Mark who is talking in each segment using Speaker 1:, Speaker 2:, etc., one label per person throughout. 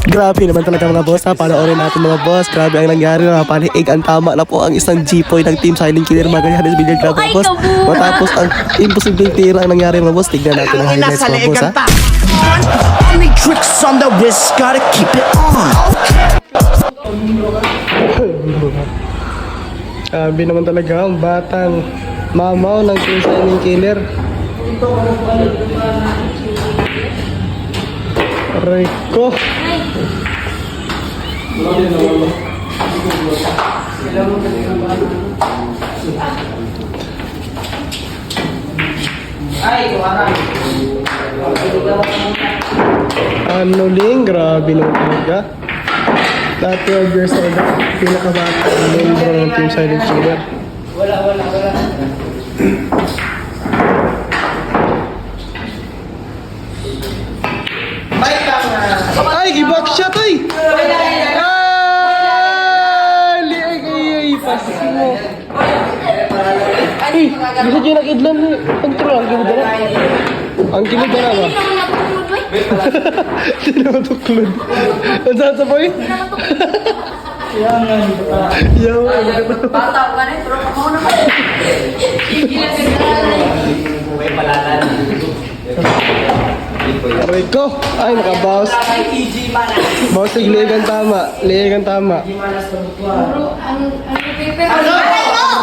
Speaker 1: Grabe naman talaga mga boss ha. Panoorin natin mga boss. Grabe ang nangyari na paniig. Ang tama na po ang isang G-Poy ng Team Silent Killer Magallanes Billiard Club mga boss. Matapos ang imposibleng tira ang nangyari mga boss. Tignan natin ang highlights mga boss ha.
Speaker 2: Only tricks on the wrist, gotta keep it on.
Speaker 1: Grabe naman talaga ang batang mamaw ng Team Silent Killer. Rico. Ano ling, grabe naman talaga. Lahat 12 years old, pinakabata ang membro ng Team Silent Killer. Ay, gibak shot ay! Ay! Liay ay, pasis mo. Ay, bisa dyan ang idlan ni. Kontrol, ang gilid na. Ang gilid na ba? Hindi naman tuklod. Ang saan sa boy? Yaman.
Speaker 3: Bata ka na, pero kamo naman. Uy, palalan.
Speaker 1: Rico! Ay, nakabawas. Bawas sig, liigan tama. Liigan tama.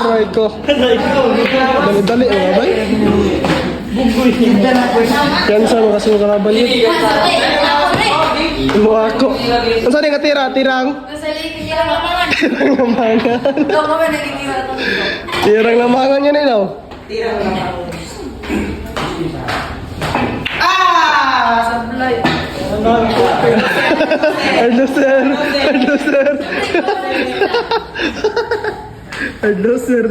Speaker 1: Rico. Dali-dali, mga bay. Kansa mo kasi mga karabal yun. Mo ako. Ang saan yung katira? Tirang? Tirang lamangan. Tirang lamangan yan eh, no?
Speaker 3: Tirang naman. Sablay.
Speaker 1: Ardo sir. Ardo sir. Ardo sir.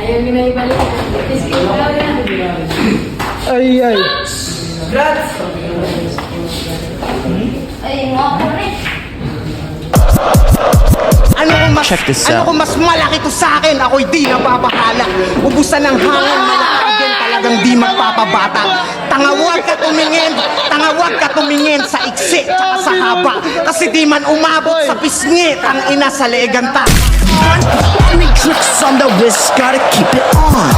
Speaker 4: Ayaw nyo na ibalik.
Speaker 1: Ay, ay.
Speaker 4: Ay, nga ako rin.
Speaker 2: Ano kung mas malaki to sa akin, ako'y di nababahala. Ubusan ng hangin, malakagin talagang di magpapabata. Tangawag ka tumingin sa iksi tsaka sa haba. Kasi di man umabot sa pisngi, ang ina sa leeganta. Only tricks on the wrist, gotta keep it on.